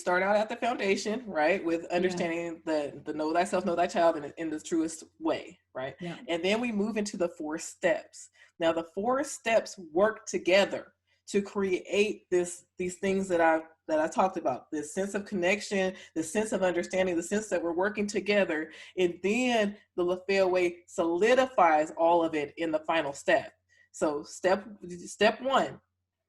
start out at the foundation, right, with understanding the know thyself, know thy child in the truest way, right? Yeah. And then we move into the 4 steps. Now the 4 steps work together to create these things that I talked about, this sense of connection, the sense of understanding, the sense that we're working together. And then the Lafaya Way solidifies all of it in the final step. So step 1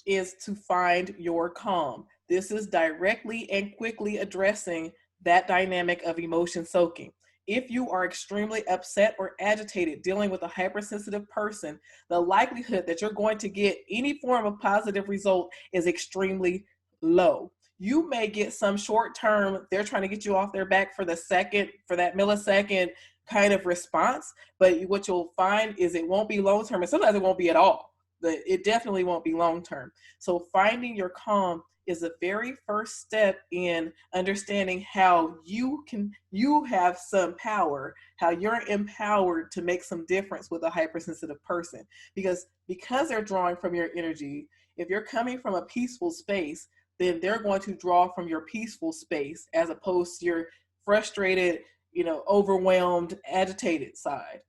is to find your calm. This is directly and quickly addressing that dynamic of emotion soaking. If you are extremely upset or agitated dealing with a hypersensitive person, the likelihood that you're going to get any form of positive result is extremely low. You may get some short term, they're trying to get you off their back for that millisecond kind of response, but what you'll find is it won't be long term, and sometimes it won't be at all. But it definitely won't be long term. So finding your calm is the very first step in understanding how you have some power, how you're empowered to make some difference with a hypersensitive person. Because they're drawing from your energy, if you're coming from a peaceful space, then they're going to draw from your peaceful space as opposed to your frustrated, overwhelmed, agitated side.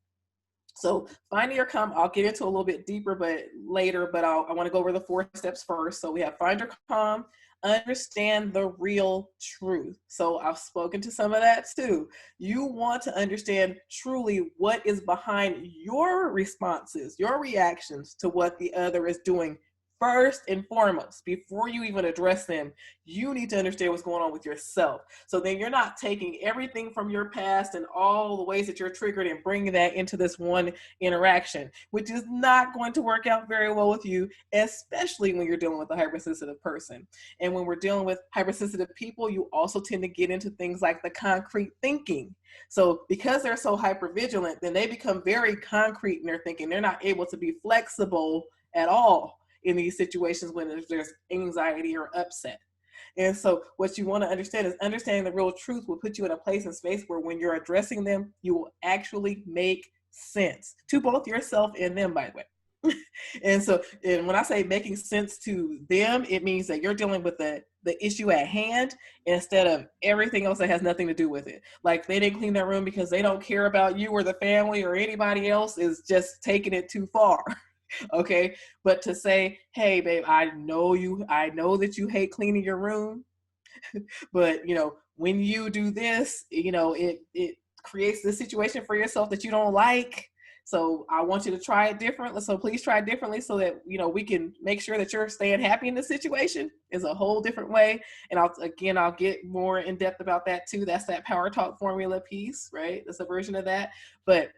So finding your calm, I'll get into a little bit deeper, but later, but I want to go over the 4 steps first. So we have find your calm, understand the real truth. So I've spoken to some of that too. You want to understand truly what is behind your responses, your reactions to what the other is doing. First and foremost, before you even address them, you need to understand what's going on with yourself. So then you're not taking everything from your past and all the ways that you're triggered and bringing that into this one interaction, which is not going to work out very well with you, especially when you're dealing with a hypersensitive person. And when we're dealing with hypersensitive people, you also tend to get into things like the concrete thinking. So because they're so hypervigilant, then they become very concrete in their thinking. They're not able to be flexible at all in these situations when there's anxiety or upset. And so what you want to understand is understanding the real truth will put you in a place and space where when you're addressing them, you will actually make sense to both yourself and them, by the way. And when I say making sense to them, it means that you're dealing with the issue at hand instead of everything else that has nothing to do with it. Like they didn't clean their room because they don't care about you or the family or anybody else, is just taking it too far. Okay. But to say, hey, babe, I know that you hate cleaning your room, but when you do this, it creates this situation for yourself that you don't like. So I want you to try it differently. So please try it differently so that, we can make sure that you're staying happy in this situation. Is a whole different way. And I'll get more in depth about that too. That's that power talk formula piece, right? That's a version of that. But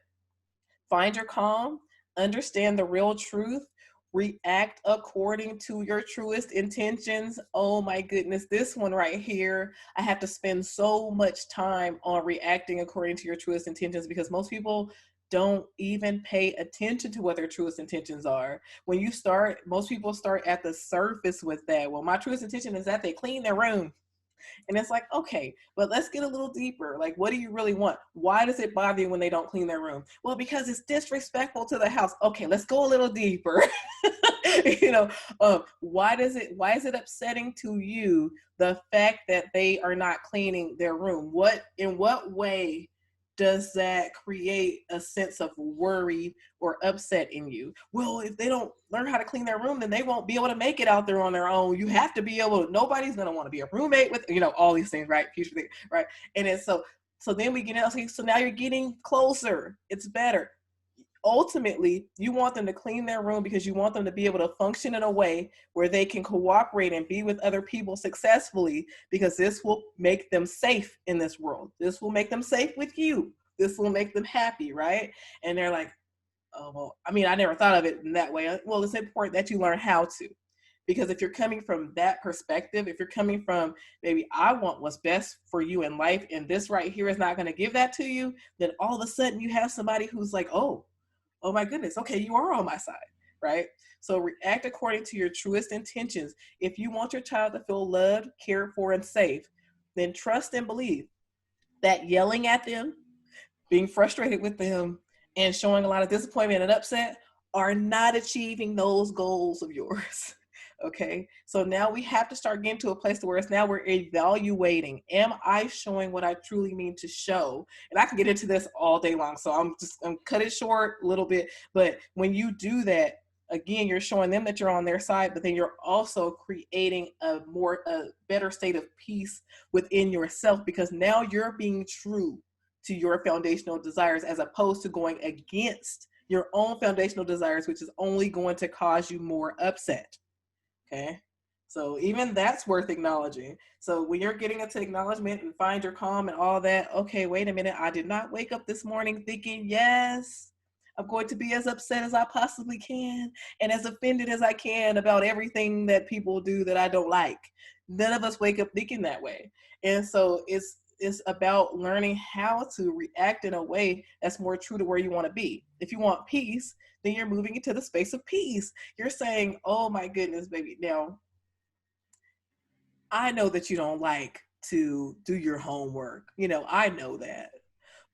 find your calm, understand the real truth, react according to your truest intentions. Oh my goodness, this one right here, I have to spend so much time on reacting according to your truest intentions because most people don't even pay attention to what their truest intentions are. Most people start at the surface with that. Well, my truest intention is that they clean their room. And it's like, okay, but let's get a little deeper. Like, what do you really want? Why does it bother you when they don't clean their room? Well, because it's disrespectful to the house. Okay, let's go a little deeper. Why is it upsetting to you, the fact that they are not cleaning their room? In what way does that create a sense of worry or upset in you? Well, if they don't learn how to clean their room, then they won't be able to make it out there on their own. You have to be able, nobody's going to want to be a roommate with, all these things, right? Future things, right? And it's so then we get, okay, so now you're getting closer. It's better. Ultimately, you want them to clean their room because you want them to be able to function in a way where they can cooperate and be with other people successfully, because this will make them safe in this world. This will make them safe with you. This will make them happy, right? And they're like, oh, well, I never thought of it in that way. Well, it's important that you learn how to. Because if you're coming from that perspective, if you're coming from maybe I want what's best for you in life and this right here is not going to give that to you, then all of a sudden you have somebody who's like, oh my goodness, okay, you are on my side, right? So react according to your truest intentions. If you want your child to feel loved, cared for, and safe, then trust and believe that yelling at them, being frustrated with them, and showing a lot of disappointment and upset are not achieving those goals of yours. Okay, so now we have to start getting to a place to where it's now we're evaluating. Am I showing what I truly mean to show? And I can get into this all day long, so I'm cut it short a little bit. But when you do that, again, you're showing them that you're on their side, but then you're also creating a better state of peace within yourself, because now you're being true to your foundational desires as opposed to going against your own foundational desires, which is only going to cause you more upset. Okay. So even that's worth acknowledging. So when you're getting into acknowledgement and find your calm and all that, okay, wait a minute. I did not wake up this morning thinking, yes, I'm going to be as upset as I possibly can and as offended as I can about everything that people do that I don't like. None of us wake up thinking that way. And so it's about learning how to react in a way that's more true to where you want to be. If you want peace, then you're moving into the space of peace. You're saying, oh my goodness, baby. Now, I know that you don't like to do your homework. I know that.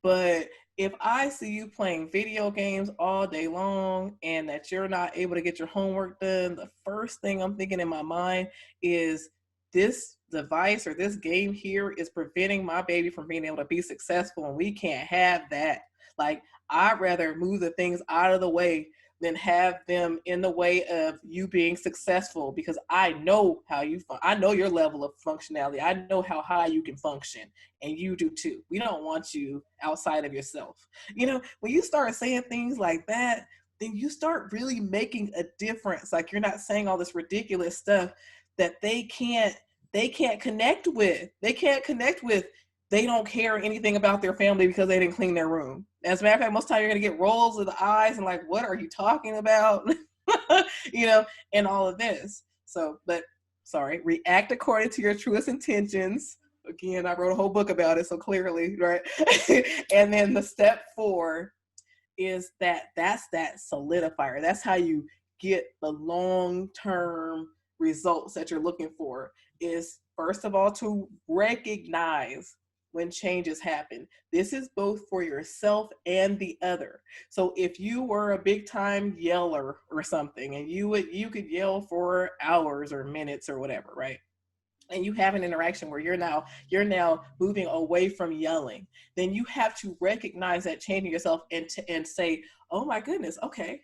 But if I see you playing video games all day long and that you're not able to get your homework done, the first thing I'm thinking in my mind is this device or this game here is preventing my baby from being able to be successful, and we can't have that. Like, I'd rather move the things out of the way than have them in the way of you being successful, because I know how I know your level of functionality. I know how high you can function, and you do too. We don't want you outside of yourself. When you start saying things like that, then you start really making a difference. Like, you're not saying all this ridiculous stuff that they can't connect with. They can't connect with. They don't care anything about their family because they didn't clean their room. As a matter of fact, most of the time you're going to get rolls of the eyes and like, what are you talking about? And all of this. So, but sorry, react according to your truest intentions. Again, I wrote a whole book about it, so clearly, right? And then the step 4 is that's that solidifier. That's how you get the long-term results that you're looking for, is first of all to recognize when changes happen. This is both for yourself and the other. So if you were a big time yeller or something, and you could yell for hours or minutes or whatever, right? And you have an interaction where you're now moving away from yelling, then you have to recognize that change in yourself and say, oh my goodness, okay,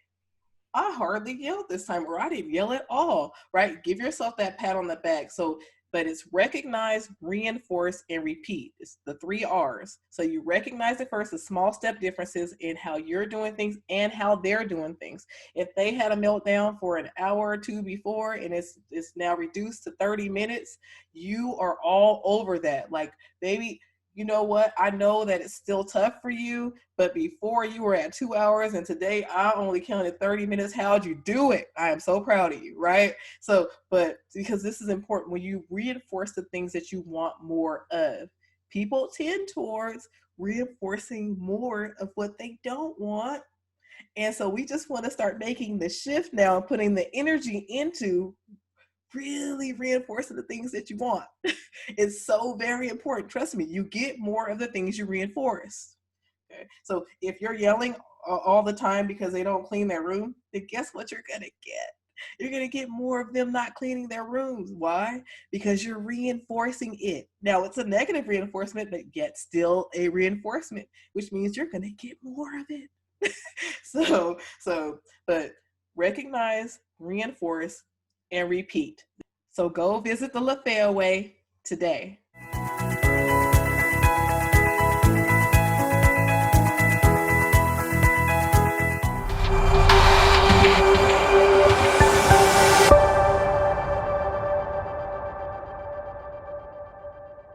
I hardly yelled this time, or I didn't yell at all, right? Give yourself that pat on the back. So, but it's recognize, reinforce, and repeat. It's the 3 R's. So you recognize it first, the small step differences in how you're doing things and how they're doing things. If they had a meltdown for an hour or 2 before and it's now reduced to 30 minutes, you are all over that. Like, baby, you know what? I know that it's still tough for you, but before you were at 2 hours and today I only counted 30 minutes. How'd you do it? I am so proud of you, right? So, but because this is important, when you reinforce the things that you want more of, people tend towards reinforcing more of what they don't want. And so we just want to start making the shift now and putting the energy into really reinforcing the things that you want. It's so very important. Trust me, you get more of the things you reinforce. Okay? So if you're yelling all the time because they don't clean their room, then guess what you're going to get? You're going to get more of them not cleaning their rooms. Why? Because you're reinforcing it. Now, it's a negative reinforcement, but yet still a reinforcement, which means you're going to get more of it. But recognize, reinforce, and repeat. So go visit the Lafaya Way today.